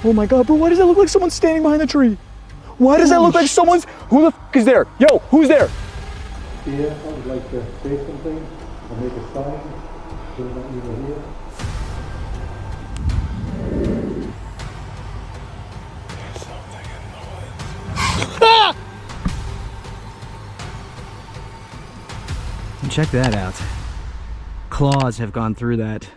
Oh my God, bro, why does that look like someone's standing behind the tree? Why does that look like someone's, who the f is there? Yo, who's there? Yeah, I would like to say something or make a sign so that you were here. And check that out. Claws have gone through that.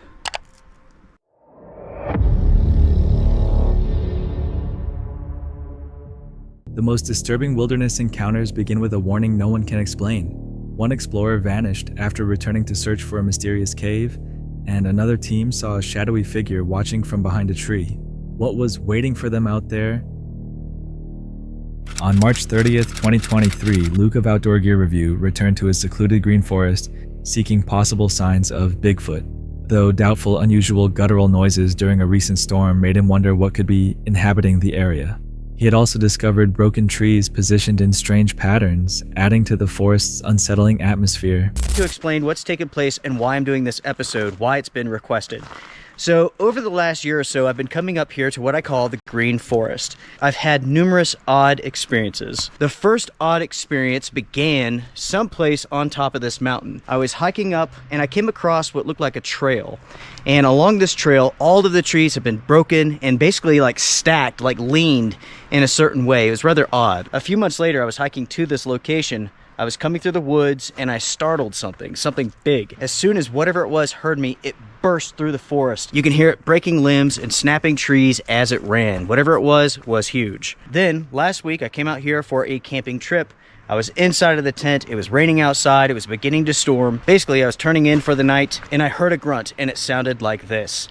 The most disturbing wilderness encounters begin with a warning no one can explain. One explorer vanished after returning to search for a mysterious cave, and another team saw a shadowy figure watching from behind a tree. What was waiting for them out there? On March 30th, 2023, Luke of Outdoor Gear Review returned to his secluded green forest, seeking possible signs of Bigfoot. Though doubtful, unusual guttural noises during a recent storm made him wonder what could be inhabiting the area. He had also discovered broken trees positioned in strange patterns, adding to the forest's unsettling atmosphere. To explain what's taken place and why I'm doing this episode, why it's been requested. So over the last year or so, I've been coming up here to what I call the Green Forest. I've had numerous odd experiences. The first odd experience began someplace on top of this mountain. I was hiking up and I came across what looked like a trail. And along this trail, all of the trees have been broken and basically like stacked, like leaned in a certain way. It was rather odd. A few months later, I was hiking to this location. I was coming through the woods and I startled something big. As soon as whatever it was heard me, it burst through the forest. You can hear it breaking limbs and snapping trees as it ran. Whatever it was huge. Then last week I came out here for a camping trip. I was inside of the tent, it was raining outside, it was beginning to storm. Basically I was turning in for the night and I heard a grunt and it sounded like this.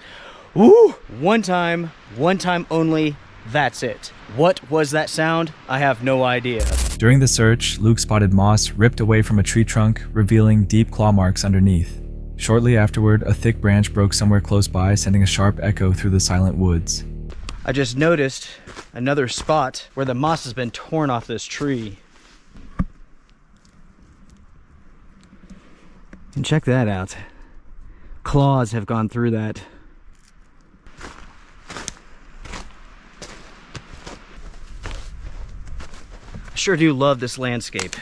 Woo! One time only, that's it. What was that sound? I have no idea. During the search, Luke spotted moss ripped away from a tree trunk, revealing deep claw marks underneath. Shortly afterward, a thick branch broke somewhere close by, sending a sharp echo through the silent woods. I just noticed another spot where the moss has been torn off this tree. And check that out. Claws have gone through that. I sure do love this landscape.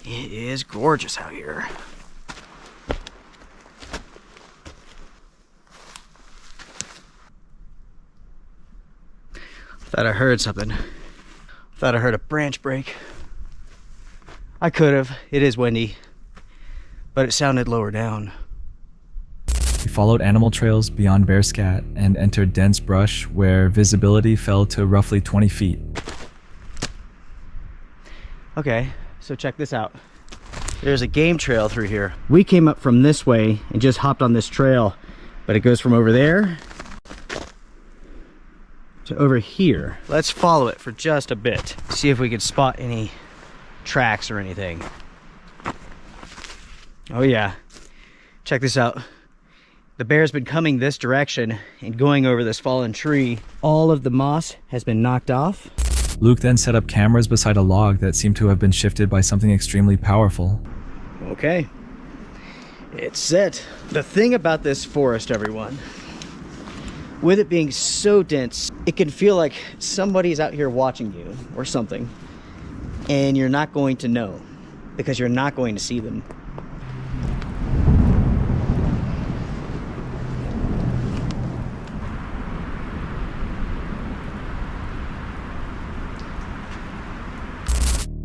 It is gorgeous out here. Thought I heard something. Thought I heard a branch break. I could have. It is windy. But it sounded lower down. He followed animal trails beyond bear scat and entered dense brush where visibility fell to roughly 20 feet. Okay, so check this out. There's a game trail through here. We came up from this way and just hopped on this trail, but it goes from over there to over here. Let's follow it for just a bit. See if we can spot any tracks or anything. Oh yeah, check this out. The bear's been coming this direction and going over this fallen tree. All of the moss has been knocked off. Luke then set up cameras beside a log that seemed to have been shifted by something extremely powerful. Okay, it's set. The thing about this forest, everyone, with it being so dense, it can feel like somebody's out here watching you or something, and you're not going to know because you're not going to see them.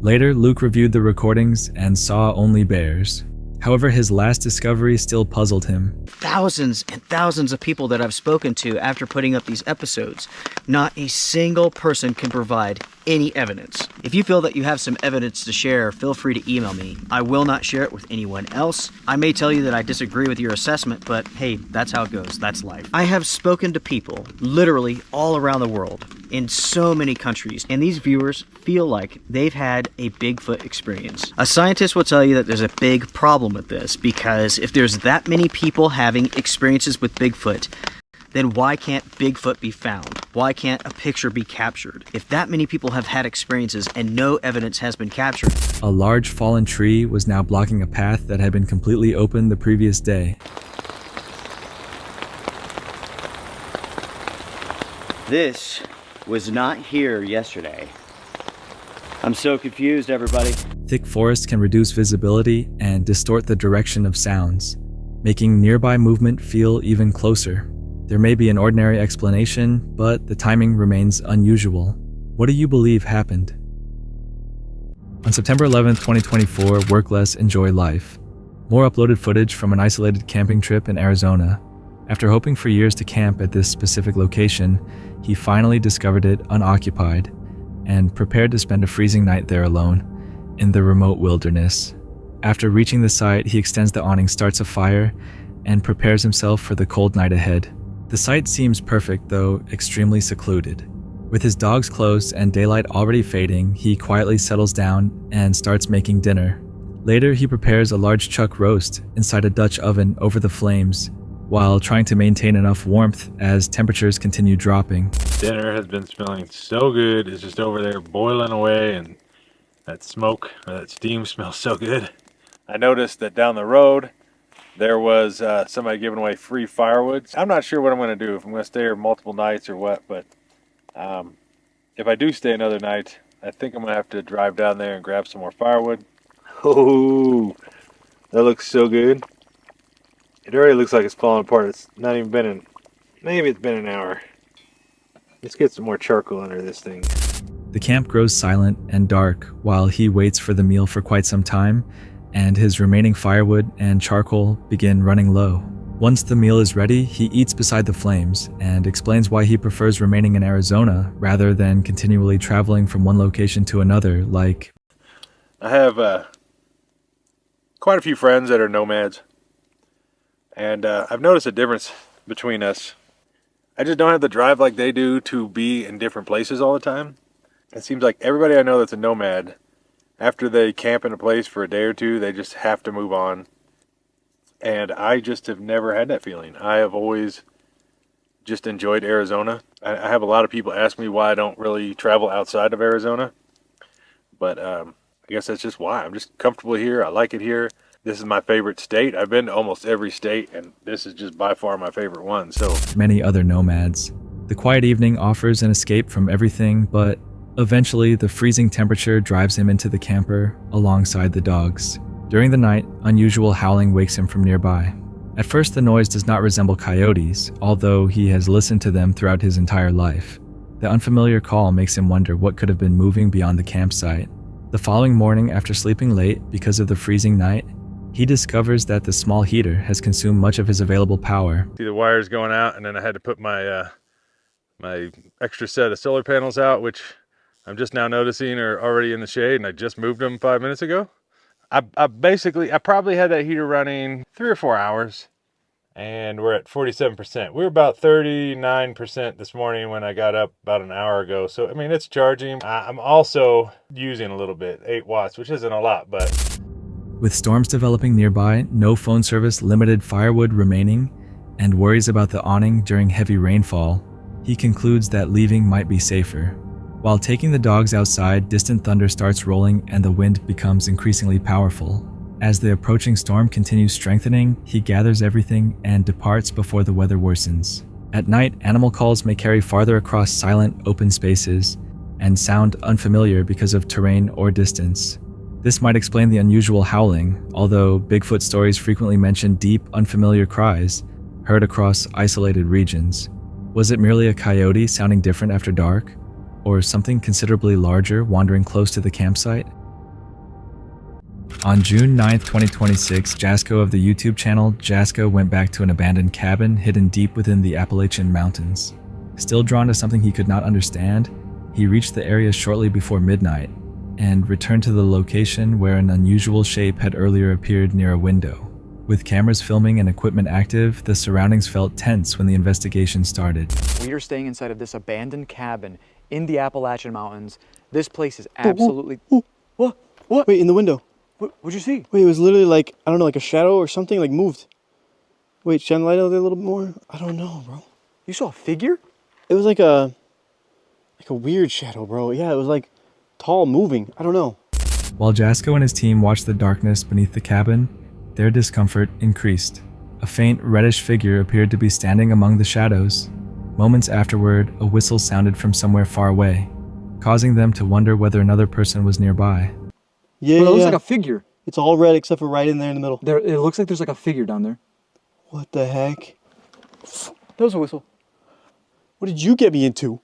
Later, Luke reviewed the recordings and saw only bears. However, his last discovery still puzzled him. Thousands and thousands of people that I've spoken to after putting up these episodes, not a single person can provide any evidence. If you feel that you have some evidence to share, feel free to email me. I will not share it with anyone else. I may tell you that I disagree with your assessment, but hey, that's how it goes. That's life. I have spoken to people literally all around the world in so many countries, and these viewers feel like they've had a Bigfoot experience. A scientist will tell you that there's a big problem with this, because if there's that many people having experiences with Bigfoot, then why can't Bigfoot be found? Why can't a picture be captured? If that many people have had experiences and no evidence has been captured. A large fallen tree was now blocking a path that had been completely open the previous day. This was not here yesterday. I'm so confused, everybody. Thick forest can reduce visibility and distort the direction of sounds, making nearby movement feel even closer. There may be an ordinary explanation, but the timing remains unusual. What do you believe happened? On September 11, 2024, Work Less, Enjoy Life. More uploaded footage from an isolated camping trip in Arizona. After hoping for years to camp at this specific location, he finally discovered it unoccupied and prepared to spend a freezing night there alone in the remote wilderness. After reaching the site, he extends the awning, starts a fire, and prepares himself for the cold night ahead. The site seems perfect, though extremely secluded. With his dogs close and daylight already fading, he quietly settles down and starts making dinner. Later, he prepares a large chuck roast inside a Dutch oven over the flames, while trying to maintain enough warmth as temperatures continue dropping. Dinner has been smelling so good. It's just over there boiling away, and that smoke, or that steam smells so good. I noticed that down the road, there was somebody giving away free firewood. I'm not sure what I'm going to do, if I'm going to stay here multiple nights or what, but if I do stay another night, I think I'm going to have to drive down there and grab some more firewood. Oh, that looks so good. It already looks like it's falling apart. It's not even been maybe it's been an hour. Let's get some more charcoal under this thing. The camp grows silent and dark while he waits for the meal for quite some time, and his remaining firewood and charcoal begin running low. Once the meal is ready, he eats beside the flames and explains why he prefers remaining in Arizona rather than continually traveling from one location to another like... I have quite a few friends that are nomads. And I've noticed a difference between us. I just don't have the drive like they do to be in different places all the time. It seems like everybody I know that's a nomad, after they camp in a place for a day or two, they just have to move on. And I just have never had that feeling. I have always just enjoyed Arizona. I have a lot of people ask me why I don't really travel outside of Arizona. But I guess that's just why. I'm just comfortable here. I like it here. This is my favorite state. I've been to almost every state, and this is just by far my favorite one. So many other nomads. The quiet evening offers an escape from everything, but eventually the freezing temperature drives him into the camper alongside the dogs. During the night, unusual howling wakes him from nearby. At first, the noise does not resemble coyotes, although he has listened to them throughout his entire life. The unfamiliar call makes him wonder what could have been moving beyond the campsite. The following morning, after sleeping late because of the freezing night, he discovers that the small heater has consumed much of his available power. see the wires going out, and then I had to put my my extra set of solar panels out, which I'm just now noticing are already in the shade, and I just moved them 5 minutes ago. I probably had that heater running 3 or 4 hours, and we're at 47%. We were about 39% this morning when I got up about an hour ago. So, I mean, it's charging. I'm also using a little bit, 8 watts, which isn't a lot, but... With storms developing nearby, no phone service, limited firewood remaining, and worries about the awning during heavy rainfall, he concludes that leaving might be safer. While taking the dogs outside, distant thunder starts rolling and the wind becomes increasingly powerful. As the approaching storm continues strengthening, he gathers everything and departs before the weather worsens. At night, animal calls may carry farther across silent, open spaces and sound unfamiliar because of terrain or distance. This might explain the unusual howling, although Bigfoot stories frequently mention deep, unfamiliar cries heard across isolated regions. Was it merely a coyote sounding different after dark? Or something considerably larger wandering close to the campsite? On June 9, 2026, Jasko of the YouTube channel Jasko went back to an abandoned cabin hidden deep within the Appalachian Mountains. Still drawn to something he could not understand, he reached the area shortly before midnight and returned to the location where an unusual shape had earlier appeared near a window. With cameras filming and equipment active, the surroundings felt tense when the investigation started. We are staying inside of this abandoned cabin in the Appalachian Mountains. This place is absolutely... What? Wait, in the window. What'd you see? Wait, it was literally like, I don't know, like a shadow or something, like moved. Wait, shine the light out there a little bit more? I don't know, bro. You saw a figure? It was like a weird shadow, bro. Yeah, it was like tall, moving. I don't know. While Jasko and his team watched the darkness beneath the cabin, their discomfort increased. A faint reddish figure appeared to be standing among the shadows. Moments afterward, a whistle sounded from somewhere far away, causing them to wonder whether another person was nearby. Yeah, Bro, it looks yeah. like a figure. It's all red except for right in there in the middle. There, it looks like there's like a figure down there. What the heck? That was a whistle. What did you get me into?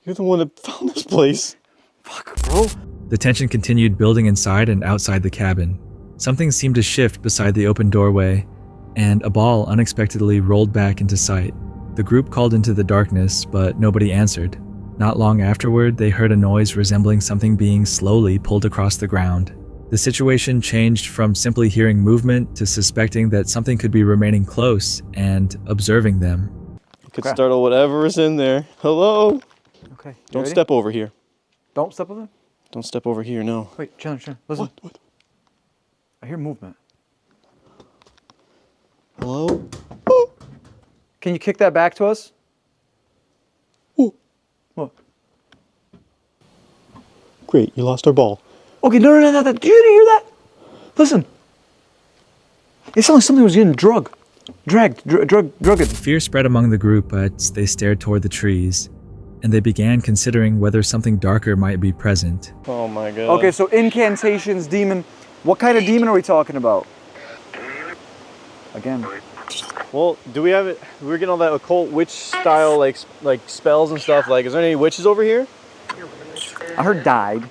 You're the one that found this place. Fuck, bro. The tension continued building inside and outside the cabin. Something seemed to shift beside the open doorway, and a ball unexpectedly rolled back into sight. The group called into the darkness, but nobody answered. Not long afterward, they heard a noise resembling something being slowly pulled across the ground. The situation changed from simply hearing movement to suspecting that something could be remaining close and observing them. Could Okay. startle whatever is in there. Hello? Okay. you Don't ready? step over here. Don't step over. Don't step over here, no. Wait, Chandler, listen. What? I hear movement. Hello? Can you kick that back to us? Ooh. What? Great, you lost our ball. Okay, no. You didn't hear that? Listen. It sounded like something was getting drugged. Fear spread among the group as they stared toward the trees, and they began considering whether something darker might be present. Oh my god. Okay, so incantations, demon. What kind of demon are we talking about? Again. Well, do we have it? We're getting all that occult witch style, like spells and stuff. Like, is there any witches over here? I heard died.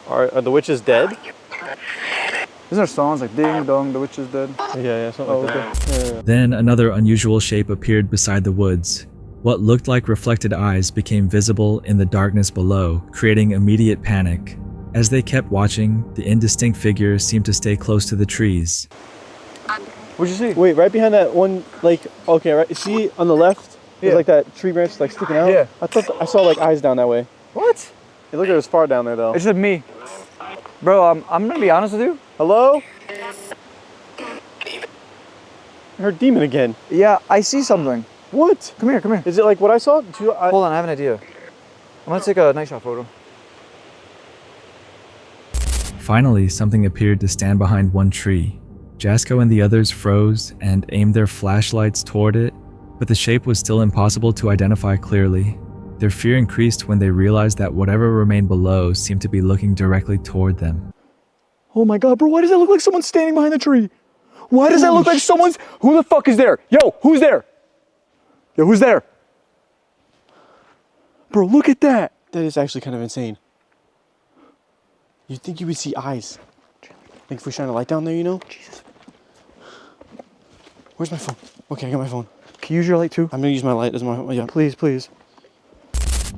Are the witches dead? Isn't there songs like Ding Dong, the witch is dead? Yeah, something like that. Yeah. Then another unusual shape appeared beside the woods. What looked like reflected eyes became visible in the darkness below, creating immediate panic. As they kept watching, the indistinct figure seemed to stay close to the trees. What'd you see? Wait, right behind that one, like, okay, right. See on the left? There's Yeah. like that tree branch like sticking out. Yeah. I thought I saw like eyes down that way. What? It looked like it was far down there though. It's just me. Bro, I'm gonna be honest with you. Hello? I heard demon again. Yeah, I see something. What? Come here. Is it like what I saw? Hold on, I have an idea. I'm gonna take a night shot photo. Finally, something appeared to stand behind one tree. Jasco and the others froze and aimed their flashlights toward it, but the shape was still impossible to identify clearly. Their fear increased when they realized that whatever remained below seemed to be looking directly toward them. Oh my god, bro, why does that look like someone's standing behind the tree? Why does that look like someone's... Who the fuck is there? Yo, who's there? Yo, who's there? Bro, look at that. That is actually kind of insane. You'd think you would see eyes. Like if we shine a light down there, you know? Jesus. Where's my phone? Okay, I got my phone. Can you use your light too? I'm gonna use my light as my, yeah. Please.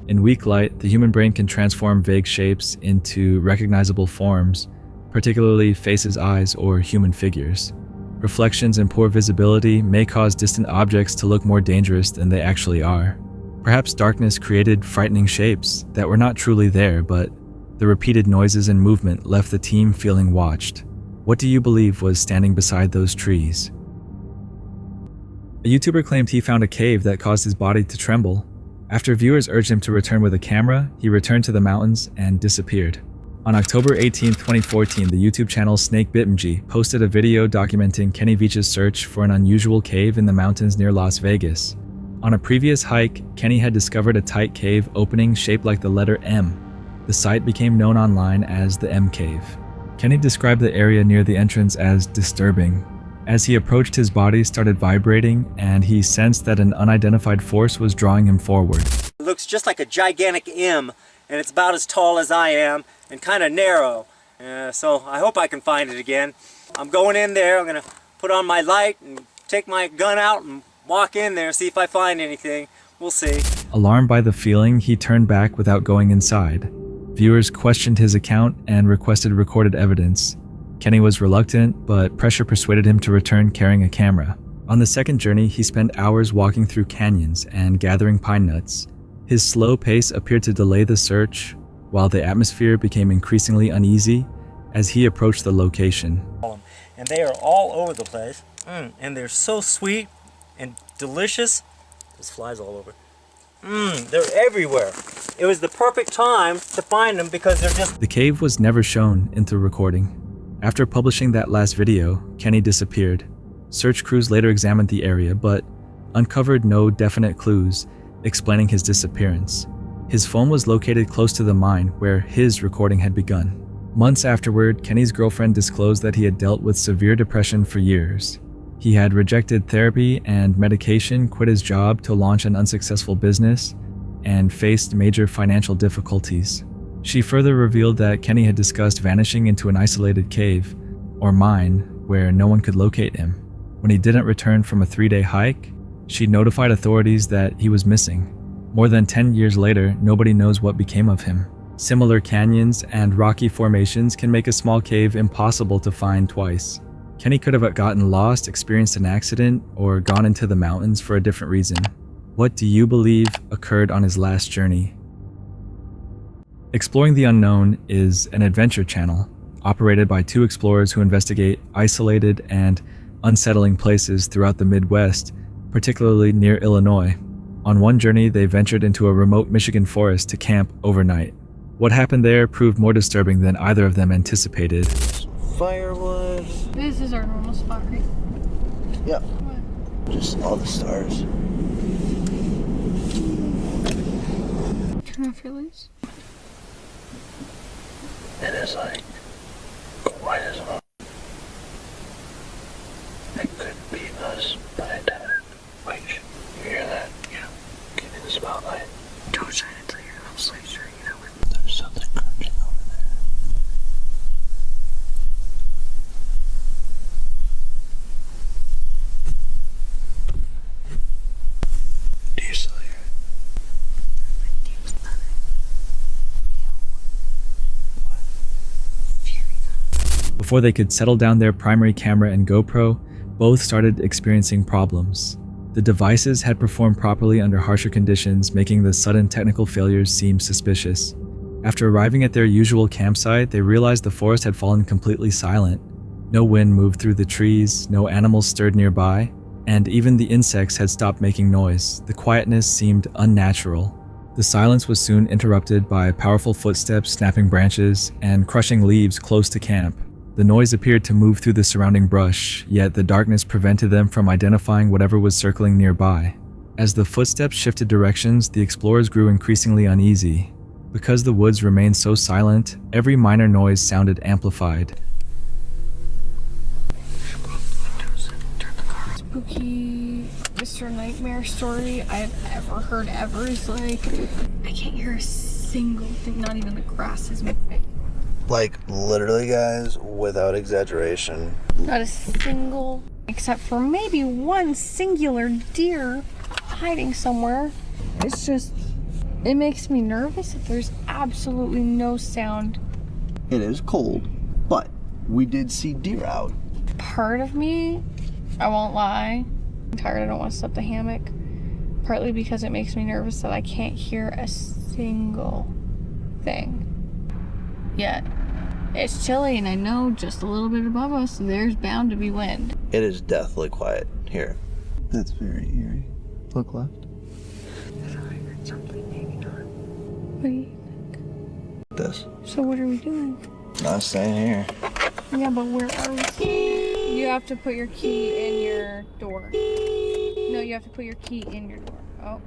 In weak light, the human brain can transform vague shapes into recognizable forms, particularly faces, eyes, or human figures. Reflections and poor visibility may cause distant objects to look more dangerous than they actually are. Perhaps darkness created frightening shapes that were not truly there, but the repeated noises and movement left the team feeling watched. What do you believe was standing beside those trees? A YouTuber claimed he found a cave that caused his body to tremble. After viewers urged him to return with a camera, he returned to the mountains and disappeared. On October 18, 2014, the YouTube channel Snake Bitmg posted a video documenting Kenny Veach's search for an unusual cave in the mountains near Las Vegas. On a previous hike, Kenny had discovered a tight cave opening shaped like the letter M. The site became known online as the M Cave. Kenny described the area near the entrance as disturbing. As he approached, his body started vibrating, and he sensed that an unidentified force was drawing him forward. It looks just like a gigantic M, and it's about as tall as I am and kind of narrow. So I hope I can find it again. I'm going in there. I'm gonna put on my light and take my gun out and walk in there, see if I find anything. We'll see. Alarmed by the feeling, he turned back without going inside. Viewers questioned his account and requested recorded evidence. Kenny was reluctant, but pressure persuaded him to return carrying a camera. On the second journey, he spent hours walking through canyons and gathering pine nuts. His slow pace appeared to delay the search, while the atmosphere became increasingly uneasy as he approached the location. And they are all over the place. And they're so sweet and delicious. There's flies all over. They're everywhere. It was the perfect time to find them because they're just... The cave was never shown in the recording. After publishing that last video, Kenny disappeared. Search crews later examined the area, but uncovered no definite clues explaining his disappearance. His phone was located close to the mine where his recording had begun. Months afterward, Kenny's girlfriend disclosed that he had dealt with severe depression for years. He had rejected therapy and medication, quit his job to launch an unsuccessful business, and faced major financial difficulties. She further revealed that Kenny had discussed vanishing into an isolated cave, or mine, where no one could locate him. When he didn't return from a 3-day hike, she notified authorities that he was missing. More than 10 years later, nobody knows what became of him. Similar canyons and rocky formations can make a small cave impossible to find twice. Kenny could have gotten lost, experienced an accident, or gone into the mountains for a different reason. What do you believe occurred on his last journey? Exploring the Unknown is an adventure channel operated by 2 explorers who investigate isolated and unsettling places throughout the Midwest, particularly near Illinois. On one journey, they ventured into a remote Michigan forest to camp overnight. What happened there proved more disturbing than either of them anticipated. Firewood. This is our normal spot, right? Yeah. What? Just all the stars. Turn off your lights. It is like quiet as well. It could be us, but I doubt it. Wait, you hear that? Yeah. Get in the spotlight. Don't shine until you're absolutely sure you know it. There's something crunching over there. Do you still hear it? Before they could settle down their primary camera and GoPro, both started experiencing problems. The devices had performed properly under harsher conditions, making the sudden technical failures seem suspicious. After arriving at their usual campsite, they realized the forest had fallen completely silent. No wind moved through the trees, no animals stirred nearby, and even the insects had stopped making noise. The quietness seemed unnatural. The silence was soon interrupted by powerful footsteps snapping branches and crushing leaves close to camp. The noise appeared to move through the surrounding brush, yet the darkness prevented them from identifying whatever was circling nearby. As the footsteps shifted directions, the explorers grew increasingly uneasy. Because the woods remained so silent, every minor noise sounded amplified. Spooky Mr. Nightmare story I've ever heard ever is like, I can't hear a single thing, not even the grass is moving. Like, literally, guys, without exaggeration. Not a single, except for maybe one singular deer hiding somewhere. It's just, it makes me nervous if there's absolutely no sound. It is cold, but we did see deer out. Part of me, I won't lie, I'm tired, I don't want to set the hammock. Partly because it makes me nervous that I can't hear a single thing. Yet, it's chilly and I know just a little bit above us there's bound to be wind. It is deathly quiet here. That's very eerie. Look left. I thought I heard something, maybe not. What do you think? This. So what are we doing? Not staying here. Yeah, but where are we? You have to put your key in your door. No, you have to put your key in your door. Oh.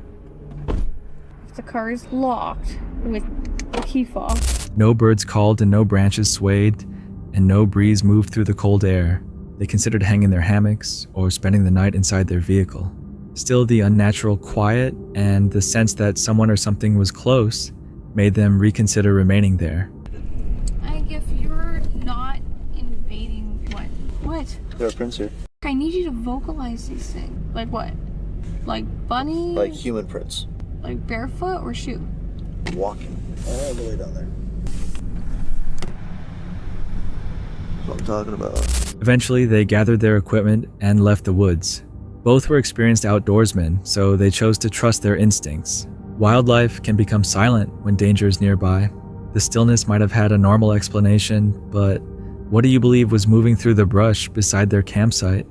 If the car is locked with the key fob. No birds called and no branches swayed, and no breeze moved through the cold air. They considered hanging their hammocks or spending the night inside their vehicle. Still, the unnatural quiet and the sense that someone or something was close made them reconsider remaining there. If you're not invading what? There are prints here. I need you to vocalize these things. Like what? Like bunny? Like human prints. Like barefoot or shoe? Walking. All the way down there. That's what I'm talking about. Eventually, they gathered their equipment and left the woods. Both were experienced outdoorsmen, so they chose to trust their instincts. Wildlife can become silent when danger is nearby. The stillness might have had a normal explanation, but what do you believe was moving through the brush beside their campsite?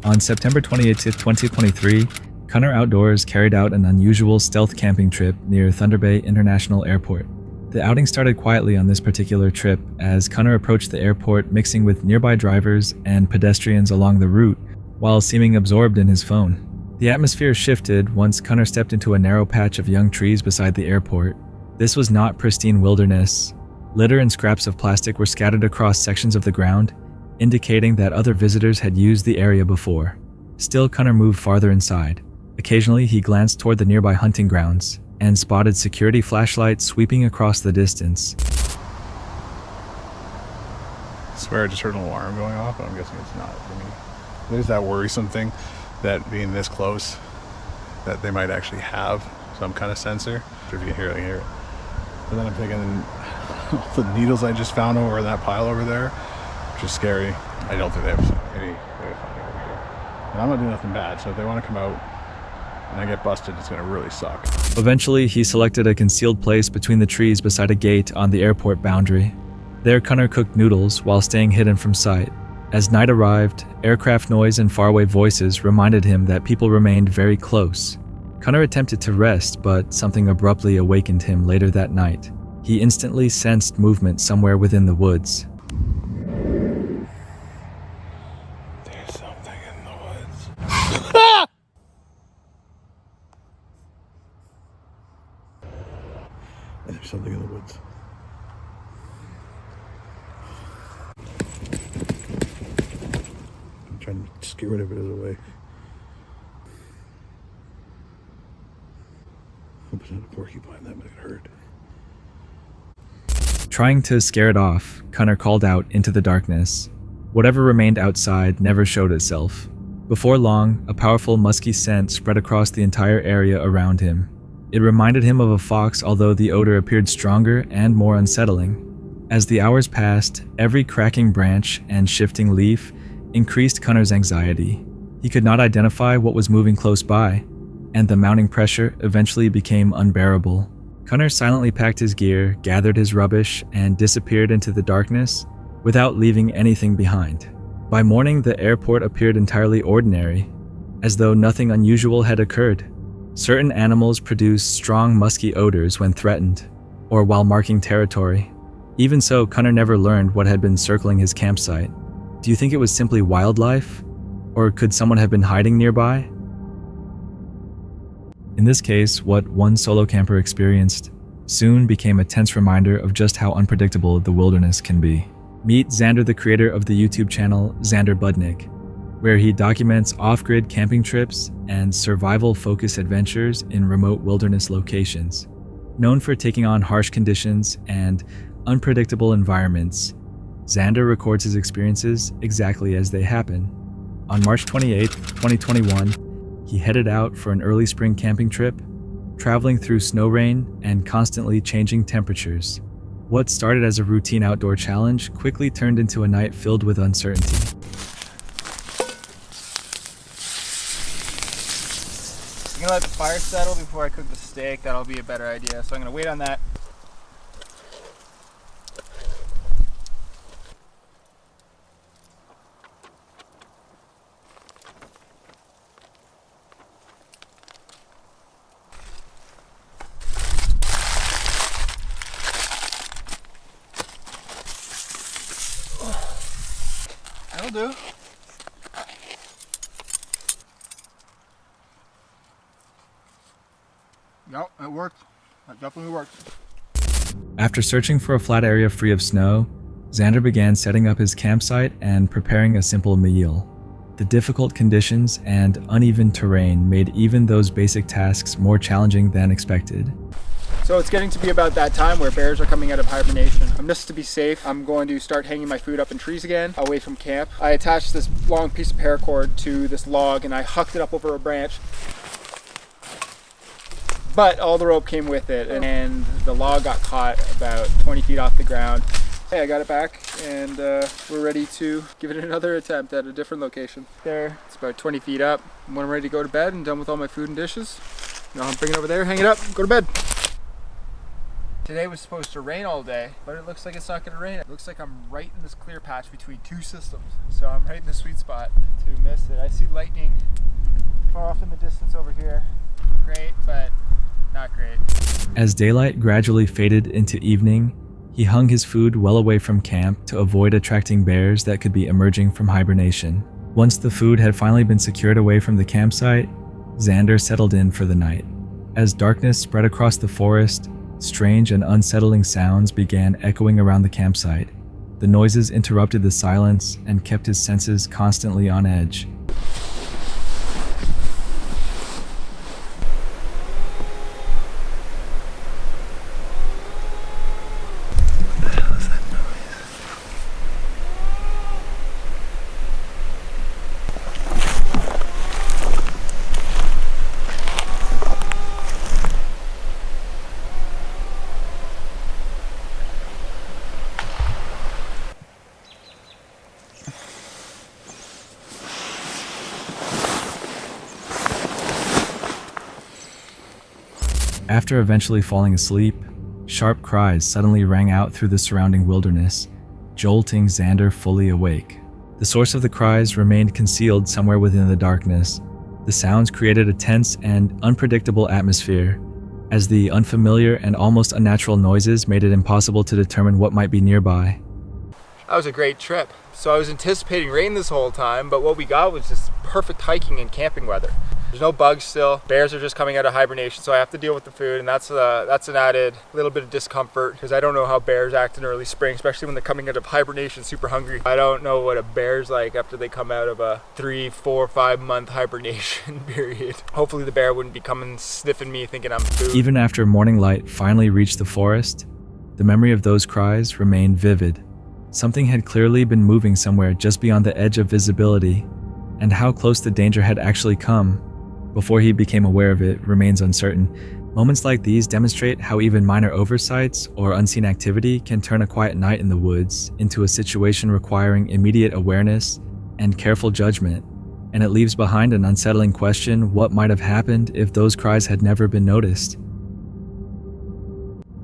On September 28, 2023, Cunner Outdoors carried out an unusual stealth camping trip near Thunder Bay International Airport. The outing started quietly on this particular trip as Cunner approached the airport, mixing with nearby drivers and pedestrians along the route while seeming absorbed in his phone. The atmosphere shifted once Connor stepped into a narrow patch of young trees beside the airport. This was not pristine wilderness. Litter and scraps of plastic were scattered across sections of the ground, indicating that other visitors had used the area before. Still, Connor moved farther inside. Occasionally, he glanced toward the nearby hunting grounds and spotted security flashlights sweeping across the distance. I swear I just heard an alarm going off, but I'm guessing it's not for me. There's that worrisome thing that being this close, that they might actually have some kind of sensor. If you can hear it, I can hear it. But then I'm thinking, all the needles I just found over in that pile over there, which is scary. I don't think they have any way of finding over here. And I'm not doing nothing bad, so if they want to come out and I get busted, it's going to really suck. Eventually, he selected a concealed place between the trees beside a gate on the airport boundary. There, Connor cooked noodles while staying hidden from sight. As night arrived, aircraft noise and faraway voices reminded him that people remained very close. Connor attempted to rest, but something abruptly awakened him later that night. He instantly sensed movement somewhere within the woods. There's something in the woods. There's something in the woods. I'm trying to just get rid of it as a way. Hope it's not a porcupine, that might hurt. Trying to scare it off, Connor called out into the darkness. Whatever remained outside never showed itself. Before long, a powerful musky scent spread across the entire area around him. It reminded him of a fox, although the odor appeared stronger and more unsettling. As the hours passed, every cracking branch and shifting leaf increased Connor's anxiety. He could not identify what was moving close by, and the mounting pressure eventually became unbearable. Connor silently packed his gear, gathered his rubbish, and disappeared into the darkness without leaving anything behind. By morning, the airport appeared entirely ordinary, as though nothing unusual had occurred. Certain animals produce strong musky odors when threatened, or while marking territory. Even so, Connor never learned what had been circling his campsite. Do you think it was simply wildlife? Or could someone have been hiding nearby? In this case, what one solo camper experienced soon became a tense reminder of just how unpredictable the wilderness can be. Meet Xander, the creator of the YouTube channel Xander Budnick, where he documents off-grid camping trips and survival-focused adventures in remote wilderness locations. Known for taking on harsh conditions and unpredictable environments, Xander records his experiences exactly as they happen. On March 28, 2021, he headed out for an early spring camping trip, traveling through snow rain and constantly changing temperatures. What started as a routine outdoor challenge quickly turned into a night filled with uncertainty. I'm gonna let the fire settle before I cook the steak. That'll be a better idea. So I'm gonna wait on that. That'll do. Yep, it worked. That definitely worked. After searching for a flat area free of snow, Xander began setting up his campsite and preparing a simple meal. The difficult conditions and uneven terrain made even those basic tasks more challenging than expected. So it's getting to be about that time where bears are coming out of hibernation. Just to be safe, I'm going to start hanging my food up in trees again, away from camp. I attached this long piece of paracord to this log and I hucked it up over a branch. But all the rope came with it and the log got caught about 20 feet off the ground. Hey, I got it back and we're ready to give it another attempt at a different location. There, it's about 20 feet up. When I'm ready to go to bed and done with all my food and dishes, I'll bring it over there, hang it up, go to bed. Today was supposed to rain all day, but it looks like it's not gonna rain. It looks like I'm right in this clear patch between two systems. So I'm right in the sweet spot to miss it. I see lightning far off in the distance over here. Great, but not great. As daylight gradually faded into evening, he hung his food well away from camp to avoid attracting bears that could be emerging from hibernation. Once the food had finally been secured away from the campsite, Xander settled in for the night. As darkness spread across the forest, strange and unsettling sounds began echoing around the campsite. The noises interrupted the silence and kept his senses constantly on edge. After eventually falling asleep, sharp cries suddenly rang out through the surrounding wilderness, jolting Xander fully awake. The source of the cries remained concealed somewhere within the darkness. The sounds created a tense and unpredictable atmosphere, as the unfamiliar and almost unnatural noises made it impossible to determine what might be nearby. That was a great trip. So I was anticipating rain this whole time, but what we got was just perfect hiking and camping weather. There's no bugs still. Bears are just coming out of hibernation, so I have to deal with the food, and that's an added little bit of discomfort because I don't know how bears act in early spring, especially when they're coming out of hibernation super hungry. I don't know what a bear's like after they come out of a 3, 4, 5 month hibernation period. Hopefully the bear wouldn't be coming sniffing me thinking I'm food. Even after morning light finally reached the forest, the memory of those cries remained vivid. Something had clearly been moving somewhere just beyond the edge of visibility, and how close the danger had actually come before he became aware of it remains uncertain. Moments like these demonstrate how even minor oversights or unseen activity can turn a quiet night in the woods into a situation requiring immediate awareness and careful judgment, and it leaves behind an unsettling question: what might have happened if those cries had never been noticed?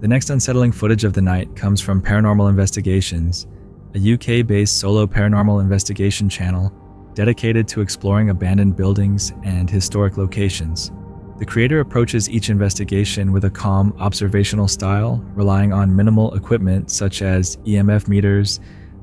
The next unsettling footage of the night comes from Paranormal Investigations, a UK-based solo paranormal investigation channel dedicated to exploring abandoned buildings and historic locations. The creator approaches each investigation with a calm, observational style, relying on minimal equipment such as EMF meters,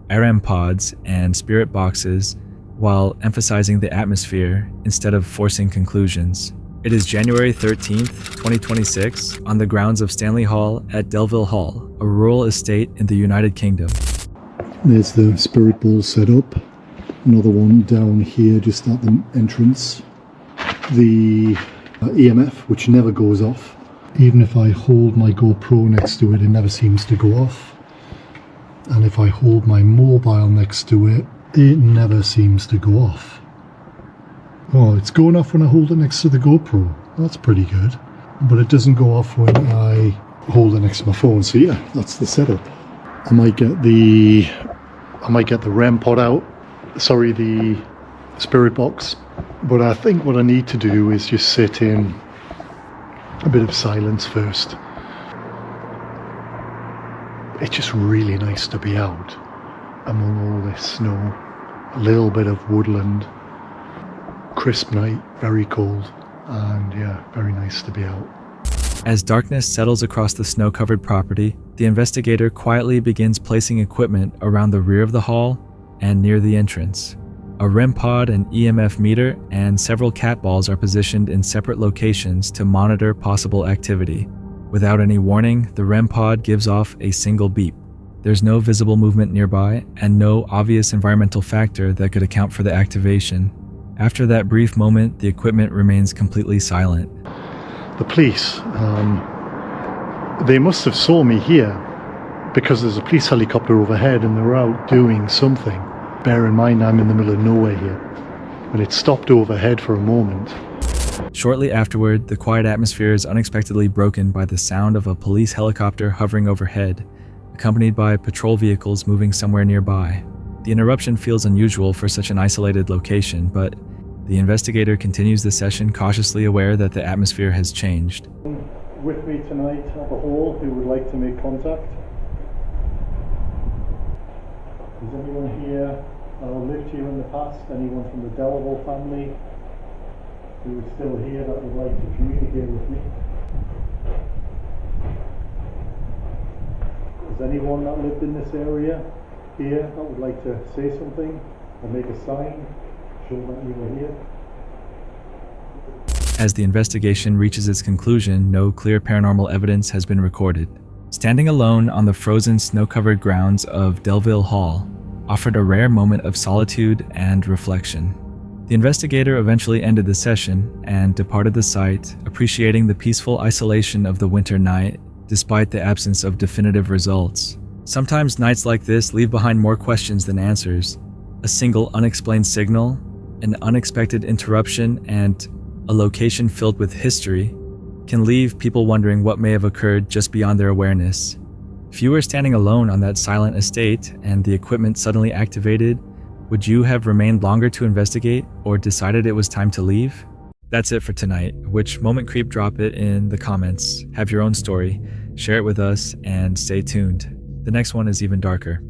RM pods, and spirit boxes, while emphasizing the atmosphere instead of forcing conclusions. It is January 13th, 2026, on the grounds of Stanley Hall at Delville Hall, a rural estate in the United Kingdom. There's the spirit ball set up. Another one down here just at the entrance. The EMF, which never goes off. Even if I hold my GoPro next to it, it never seems to go off. And if I hold my mobile next to it, it never seems to go off. Oh, it's going off when I hold it next to the GoPro. That's pretty good. But it doesn't go off when I hold it next to my phone. So yeah, that's the setup. I might get the REM pod out. Sorry, the spirit box. But I think what I need to do is just sit in a bit of silence first. It's just really nice to be out among all this snow. A little bit of woodland. Crisp night, very cold, and yeah, very nice to be out. As darkness settles across the snow-covered property, the investigator quietly begins placing equipment around the rear of the hall and near the entrance. A REM pod, an EMF meter, and several cat balls are positioned in separate locations to monitor possible activity. Without any warning, the REM pod gives off a single beep. There's no visible movement nearby, and no obvious environmental factor that could account for the activation. After that brief moment, the equipment remains completely silent. The police, they must have saw me here because there's a police helicopter overhead and they're out doing something. Bear in mind I'm in the middle of nowhere here, but it stopped overhead for a moment. Shortly afterward, the quiet atmosphere is unexpectedly broken by the sound of a police helicopter hovering overhead, accompanied by patrol vehicles moving somewhere nearby. The interruption feels unusual for such an isolated location, but the investigator continues the session cautiously aware that the atmosphere has changed. With me tonight at the hall who would like to make contact? Is anyone here lived here in the past? Anyone from the Delville family who is still here that would like to communicate with me? Is anyone that lived in this area here that would like to say something or make a sign, As the investigation reaches its conclusion, no clear paranormal evidence has been recorded. Standing alone on the frozen snow-covered grounds of Delville Hall offered a rare moment of solitude and reflection. The investigator eventually ended the session and departed the site, appreciating the peaceful isolation of the winter night despite the absence of definitive results. Sometimes nights like this leave behind more questions than answers. A single unexplained signal, an unexpected interruption, and a location filled with history can leave people wondering what may have occurred just beyond their awareness. If you were standing alone on that silent estate and the equipment suddenly activated, would you have remained longer to investigate or decided it was time to leave? That's it for tonight. Which moment creep? Drop it in the comments. Have your own story, share it with us, and stay tuned. The next one is even darker.